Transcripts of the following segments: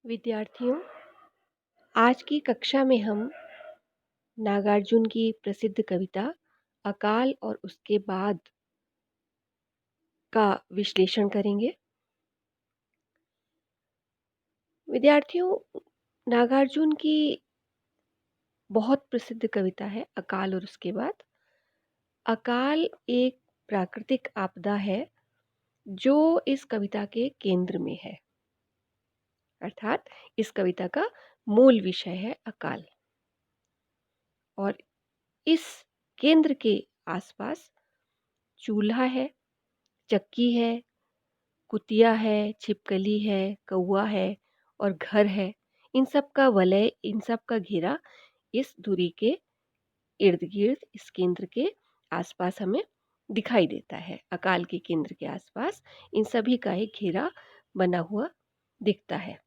विद्यार्थियों, आज की कक्षा में हम नागार्जुन की प्रसिद्ध कविता अकाल और उसके बाद का विश्लेषण करेंगे। विद्यार्थियों, नागार्जुन की बहुत प्रसिद्ध कविता है अकाल और उसके बाद। अकाल एक प्राकृतिक आपदा है जो इस कविता के केंद्र में है, अर्थात इस कविता का मूल विषय है अकाल। और इस केंद्र के आसपास चूल्हा है, चक्की है, कुतिया है, छिपकली है, कौवा है और घर है। इन सब का वलय, इन सब का घेरा इस धुरी के इर्द गिर्द, इस केंद्र के आसपास हमें दिखाई देता है। अकाल के केंद्र के आसपास इन सभी का एक घेरा बना हुआ दिखता है।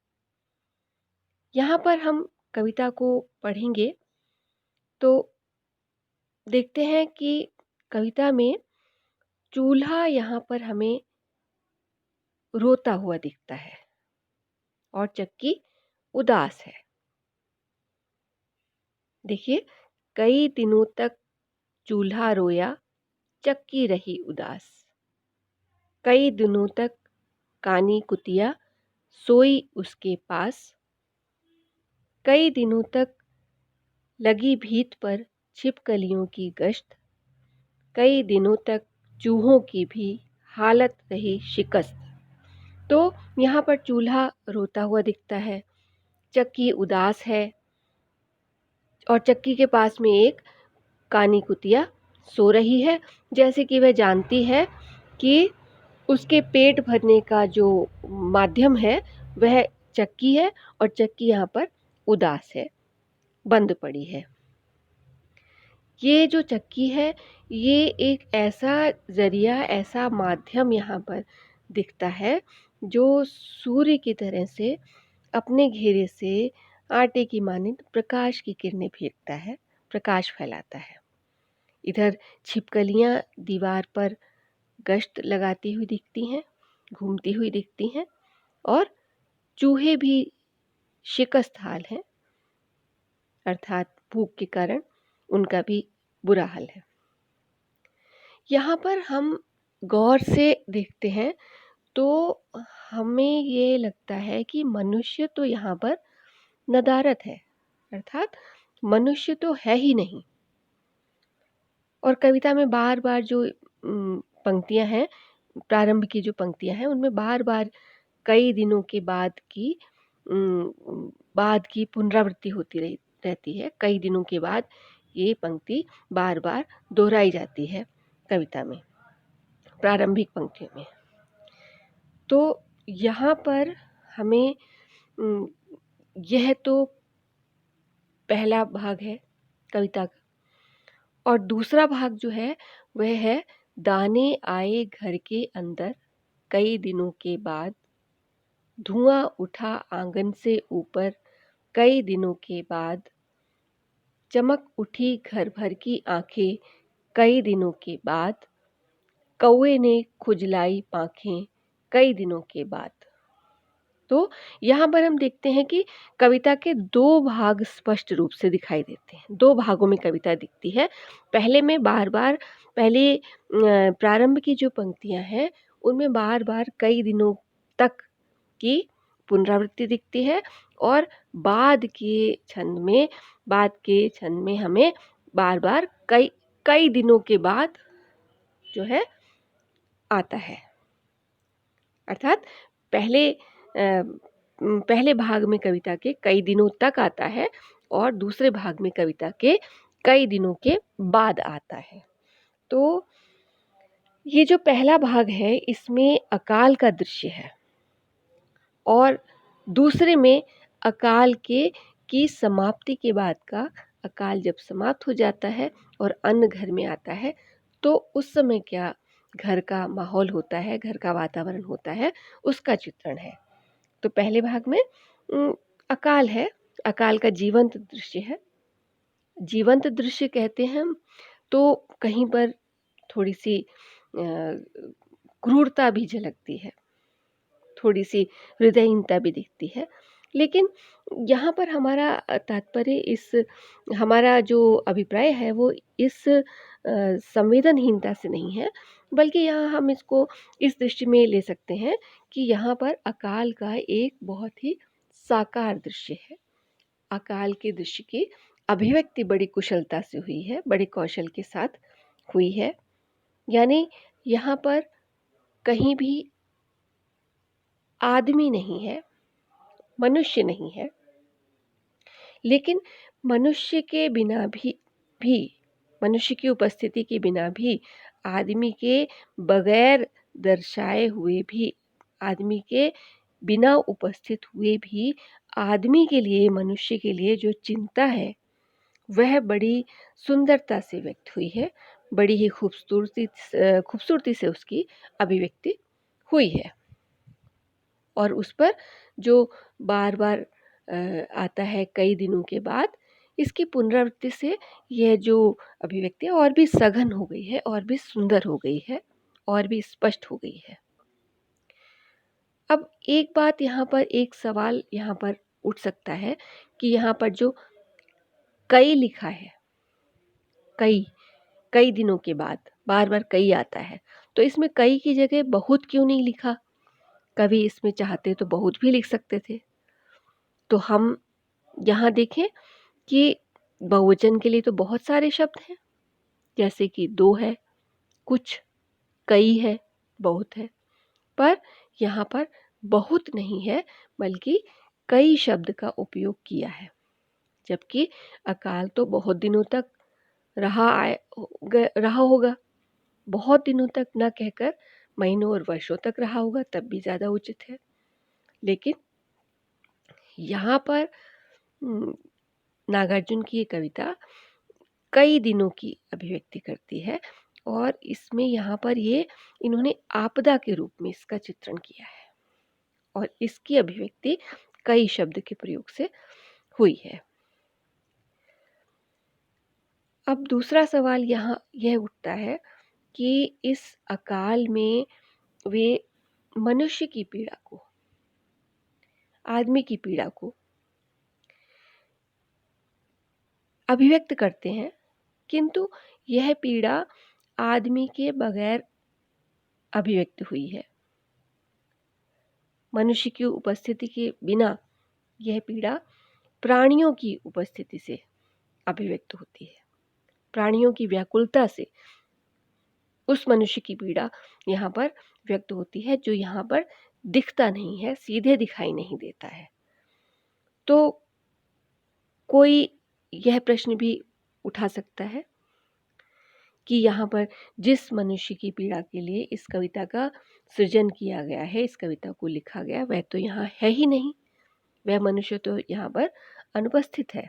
यहाँ पर हम कविता को पढ़ेंगे तो देखते हैं कि कविता में चूल्हा यहाँ पर हमें रोता हुआ दिखता है और चक्की उदास है। देखिए, कई दिनों तक चूल्हा रोया, चक्की रही उदास। कई दिनों तक कानी कुतिया सोई उसके पास। कई दिनों तक लगी भीत पर छिपकलियों की गश्त। कई दिनों तक चूहों की भी हालत रही शिकस्त। तो यहाँ पर चूल्हा रोता हुआ दिखता है, चक्की उदास है और चक्की के पास में एक कानी कुतिया सो रही है, जैसे कि वह जानती है कि उसके पेट भरने का जो माध्यम है वह चक्की है और चक्की यहाँ पर उदास है, बंद पड़ी है। ये जो चक्की है, ये एक ऐसा जरिया, ऐसा माध्यम यहाँ पर दिखता है जो सूर्य की तरह से अपने घेरे से आटे की मानिंद प्रकाश की किरणें फेंकता है, प्रकाश फैलाता है। इधर छिपकलियाँ दीवार पर गश्त लगाती हुई दिखती हैं, घूमती हुई दिखती हैं और चूहे भी शिकस्त हाल हैं, अर्थात भूख के कारण उनका भी बुरा हाल है। यहाँ पर हम गौर से देखते हैं तो हमें ये लगता है कि मनुष्य तो यहाँ पर नदारत है, अर्थात मनुष्य तो है ही नहीं। और कविता में बार बार जो पंक्तियां हैं, प्रारंभ की जो पंक्तियां हैं, उनमें बार बार कई दिनों के बाद की पुनरावृत्ति होती रहती है। कई दिनों के बाद ये पंक्ति बार बार दोहराई जाती है कविता में, प्रारंभिक पंक्तियों में। तो यहाँ पर हमें यह तो पहला भाग है कविता का, और दूसरा भाग जो है वह है दाने आए घर के अंदर कई दिनों के बाद। धुआं उठा आंगन से ऊपर कई दिनों के बाद। चमक उठी घर भर की आंखें कई दिनों के बाद। कौवे ने खुजलाई पांखें कई दिनों के बाद। तो यहाँ पर हम देखते हैं कि कविता के दो भाग स्पष्ट रूप से दिखाई देते हैं। दो भागों में कविता दिखती है। पहले में बार बार, पहले प्रारंभ की जो पंक्तियां हैं उनमें बार बार कई दिनों तक की पुनरावृत्ति दिखती है और बाद के छंद में हमें बार बार कई दिनों के बाद जो है आता है। अर्थात पहले भाग में कविता के कई दिनों तक आता है और दूसरे भाग में कविता के कई दिनों के बाद आता है। तो ये जो पहला भाग है इसमें अकाल का दृश्य है और दूसरे में अकाल की समाप्ति के बाद का, अकाल जब समाप्त हो जाता है और अन्न घर में आता है तो उस समय क्या घर का माहौल होता है, घर का वातावरण होता है, उसका चित्रण है। तो पहले भाग में अकाल है, अकाल का जीवंत दृश्य है। जीवंत दृश्य कहते हैं हम तो कहीं पर थोड़ी सी क्रूरता भी झलकती है, थोड़ी सी हृदयहीनता भी दिखती है। लेकिन यहाँ पर हमारा तात्पर्य इस हमारा जो अभिप्राय है वो इस संवेदनहीनता से नहीं है, बल्कि यहाँ हम इसको इस दृष्टि में ले सकते हैं कि यहाँ पर अकाल का एक बहुत ही साकार दृश्य है। अकाल के दृश्य की अभिव्यक्ति बड़ी कुशलता से हुई है, बड़े कौशल के साथ हुई है। यानी यहाँ पर कहीं भी आदमी नहीं है, मनुष्य नहीं है, लेकिन मनुष्य के बिना भी मनुष्य की उपस्थिति के बिना भी आदमी के बगैर दर्शाए हुए भी, आदमी के बिना उपस्थित हुए भी आदमी के लिए, मनुष्य के लिए जो चिंता है वह बड़ी सुंदरता से व्यक्त हुई है, बड़ी ही खूबसूरती से उसकी अभिव्यक्ति हुई है। और उस पर जो बार बार आता है कई दिनों के बाद, इसकी पुनरावृत्ति से यह जो अभिव्यक्ति है और भी सघन हो गई है, और भी सुंदर हो गई है, और भी स्पष्ट हो गई है। अब एक बात यहाँ पर, एक सवाल यहाँ पर उठ सकता है कि यहाँ पर जो कई लिखा है, कई कई दिनों के बाद बार बार कई आता है, तो इसमें कई की जगह बहुत क्यों नहीं लिखा? कवि इसमें चाहते तो बहुत भी लिख सकते थे। तो हम यहाँ देखें कि बहुवचन के लिए तो बहुत सारे शब्द हैं, जैसे कि दो है, कुछ, कई है, बहुत है, पर यहाँ पर बहुत नहीं है, बल्कि कई शब्द का उपयोग किया है। जबकि अकाल तो बहुत दिनों तक रहा होगा, बहुत दिनों तक ना कहकर महीनों और वर्षों तक रहा होगा, तब भी ज़्यादा उचित है। लेकिन यहाँ पर नागार्जुन की ये कविता कई दिनों की अभिव्यक्ति करती है, और इसमें यहाँ पर ये इन्होंने आपदा के रूप में इसका चित्रण किया है, और इसकी अभिव्यक्ति कई शब्द के प्रयोग से हुई है। अब दूसरा सवाल यहाँ यह उठता है कि इस अकाल में वे मनुष्य की पीड़ा को, आदमी की पीड़ा को अभिव्यक्त करते हैं, किंतु यह पीड़ा आदमी के बगैर अभिव्यक्त हुई है। मनुष्य की उपस्थिति के बिना यह पीड़ा प्राणियों की उपस्थिति से अभिव्यक्त होती है। प्राणियों की व्याकुलता से उस मनुष्य की पीड़ा यहाँ पर व्यक्त होती है, जो यहाँ पर दिखता नहीं है, सीधे दिखाई नहीं देता है। तो कोई यह प्रश्न भी उठा सकता है कि यहाँ पर जिस मनुष्य की पीड़ा के लिए इस कविता का सृजन किया गया है, इस कविता को लिखा गया, वह तो यहाँ है ही नहीं, वह मनुष्य तो यहाँ पर अनुपस्थित है।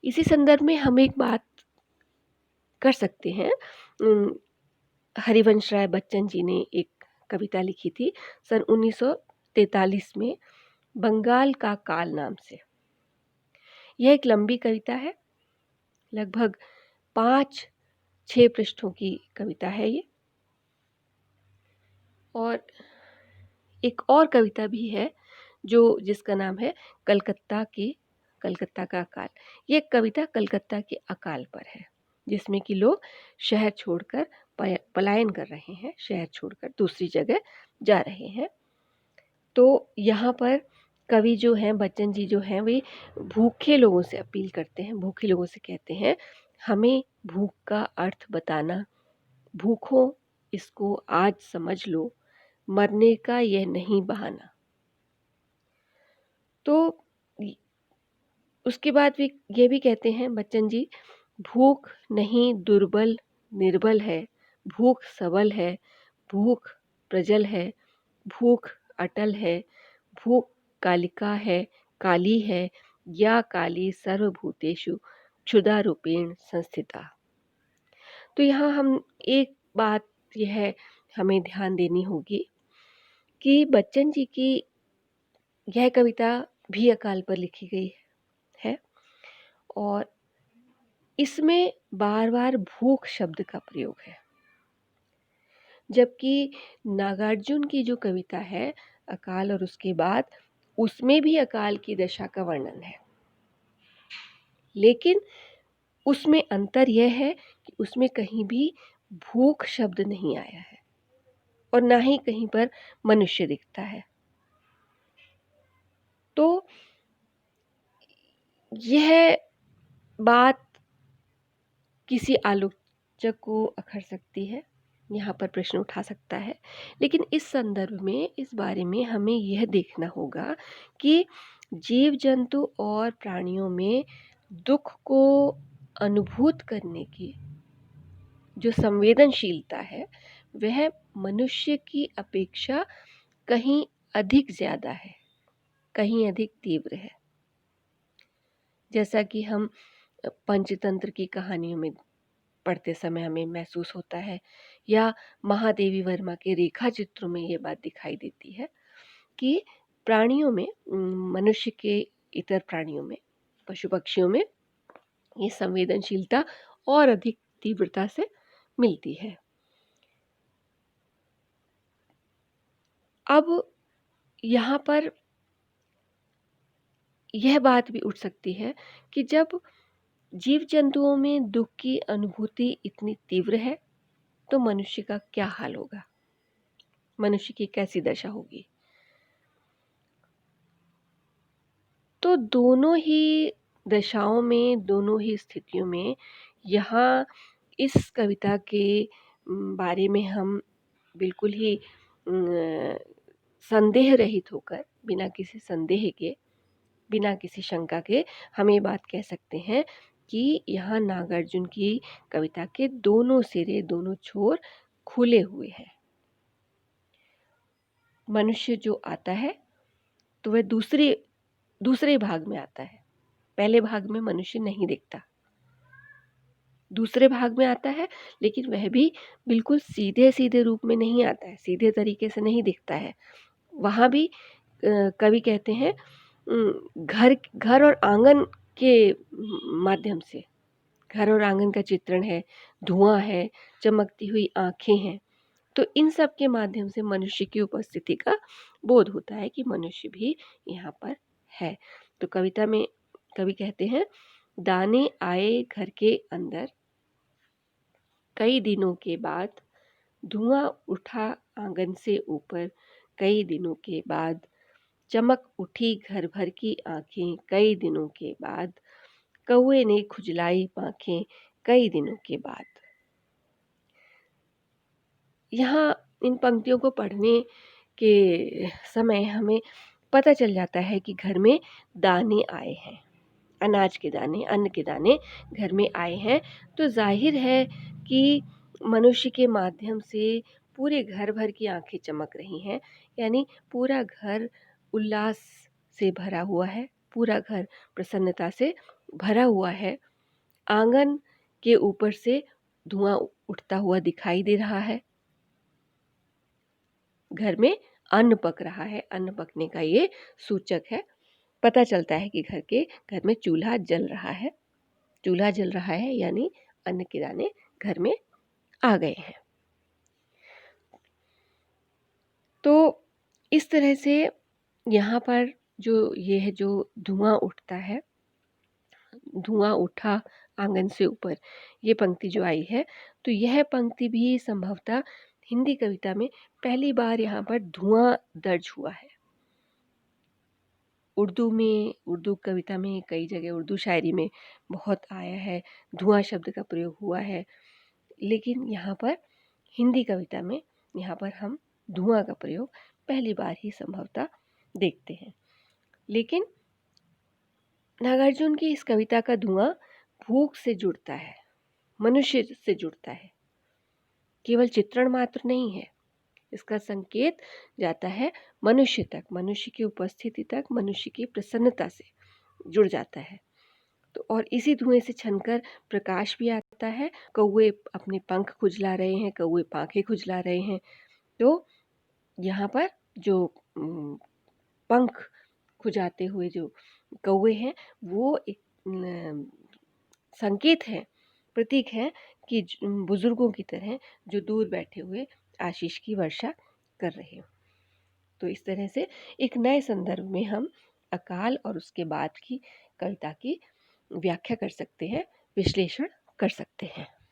इसी संदर्भ में हम एक बात कर सकते हैं। हरिवंश राय बच्चन जी ने एक कविता लिखी थी सन 1943 में, बंगाल का काल नाम से। यह एक लंबी कविता है, लगभग 5-6 पृष्ठों की कविता है ये। और एक और कविता भी है जिसका नाम है कलकत्ता का अकाल। ये कविता कलकत्ता के अकाल पर है, जिसमें कि लोग शहर छोड़कर पलायन कर रहे हैं, शहर छोड़कर दूसरी जगह जा रहे हैं। तो यहाँ पर कवि जो हैं, बच्चन जी जो हैं, वे भूखे लोगों से अपील करते हैं, भूखे लोगों से कहते हैं, हमें भूख का अर्थ बताना, भूखों इसको आज समझ लो, मरने का यह नहीं बहाना। तो उसके बाद वे ये भी कहते हैं बच्चन जी, भूख नहीं दुर्बल निर्बल है, भूख सबल है, भूख प्रजल है, भूख अटल है, भूख कालिका है, काली है, या काली सर्वभूतेषु क्षुधा रूपेण संस्थिता। तो यहाँ हम एक बात यह हमें ध्यान देनी होगी कि बच्चन जी की यह कविता भी अकाल पर लिखी गई है, और इसमें बार बार भूख शब्द का प्रयोग है। जबकि नागार्जुन की जो कविता है अकाल और उसके बाद, उसमें भी अकाल की दशा का वर्णन है, लेकिन उसमें अंतर यह है कि उसमें कहीं भी भूख शब्द नहीं आया है और ना ही कहीं पर मनुष्य दिखता है। तो यह बात किसी आलोचक को अखर सकती है, यहाँ पर प्रश्न उठा सकता है, लेकिन इस संदर्भ में इस बारे में हमें यह देखना होगा कि जीव जंतु और प्राणियों में दुख को अनुभूत करने की जो संवेदनशीलता है वह मनुष्य की अपेक्षा कहीं अधिक ज़्यादा है, कहीं अधिक तीव्र है। जैसा कि हम पंचतंत्र की कहानियों में पढ़ते समय हमें महसूस होता है, या महादेवी वर्मा के रेखा चित्रों में ये बात दिखाई देती है कि प्राणियों में, मनुष्य के इतर प्राणियों में, पशु पक्षियों में ये संवेदनशीलता और अधिक तीव्रता से मिलती है। अब यहाँ पर यह बात भी उठ सकती है कि जब जीव जंतुओं में दुख की अनुभूति इतनी तीव्र है तो मनुष्य का क्या हाल होगा, मनुष्य की कैसी दशा होगी। तो दोनों ही दशाओं में, दोनों ही स्थितियों में यहाँ इस कविता के बारे में हम बिल्कुल ही संदेह रहित होकर, बिना किसी संदेह के, बिना किसी शंका के हम ये बात कह सकते हैं कि यहाँ नागार्जुन की कविता के दोनों सिरे, दोनों छोर खुले हुए हैं। मनुष्य जो आता है तो वह दूसरे भाग में आता है, पहले भाग में मनुष्य नहीं दिखता, दूसरे भाग में आता है, लेकिन वह भी बिल्कुल सीधे सीधे रूप में नहीं आता है, सीधे तरीके से नहीं दिखता है। वहाँ भी कवि कहते हैं घर और आंगन के माध्यम से, घर और आंगन का चित्रण है, धुआं है, चमकती हुई आंखें हैं, तो इन सब के माध्यम से मनुष्य की उपस्थिति का बोध होता है कि मनुष्य भी यहाँ पर है। तो कविता में कवि कहते हैं, दाने आए घर के अंदर, कई दिनों के बाद धुआं उठा आंगन से ऊपर, कई दिनों के बाद चमक उठी घर भर की आंखें, कई दिनों के बाद कौवे ने खुजलाई पांखें, कई दिनों के बाद। यहाँ इन पंक्तियों को पढ़ने के समय हमें पता चल जाता है कि घर में दाने आए हैं, अनाज के दाने, अन्न के दाने घर में आए हैं। तो जाहिर है कि मनुष्य के माध्यम से पूरे घर भर की आंखें चमक रही हैं, यानी पूरा घर उल्लास से भरा हुआ है, पूरा घर प्रसन्नता से भरा हुआ है। आंगन के ऊपर से धुआं उठता हुआ दिखाई दे रहा है, घर में अन्न पक रहा है, अन्न पकने का ये सूचक है। पता चलता है कि घर में चूल्हा जल रहा है, चूल्हा जल रहा है यानी अन्न के दाने घर में आ गए हैं। तो इस तरह से यहाँ पर जो धुआं उठता है, धुआं उठा आंगन से ऊपर, ये पंक्ति जो आई है, तो यह पंक्ति भी संभवतः हिंदी कविता में पहली बार यहाँ पर धुआं दर्ज हुआ है। उर्दू कविता में कई जगह, उर्दू शायरी में बहुत आया है, धुआं शब्द का प्रयोग हुआ है, लेकिन यहाँ पर हिंदी कविता में यहाँ पर हम धुआं का प्रयोग पहली बार ही संभवतः देखते हैं। लेकिन नागार्जुन की इस कविता का धुआं भूख से जुड़ता है, मनुष्य से जुड़ता है, केवल चित्रण मात्र नहीं है। इसका संकेत जाता है मनुष्य तक, मनुष्य की उपस्थिति तक, मनुष्य की प्रसन्नता से जुड़ जाता है। तो और इसी धुएं से छनकर प्रकाश भी आता है, कौवे अपने पंख खुजला रहे हैं, कौवे पांखें खुजला रहे हैं। तो यहाँ पर जो पंख खुजाते हुए जो कौवे हैं, वो एक संकेत है, प्रतीक है कि बुजुर्गों की तरह जो दूर बैठे हुए आशीष की वर्षा कर रहे हो। तो इस तरह से एक नए संदर्भ में हम अकाल और उसके बाद की कविता की व्याख्या कर सकते हैं, विश्लेषण कर सकते हैं।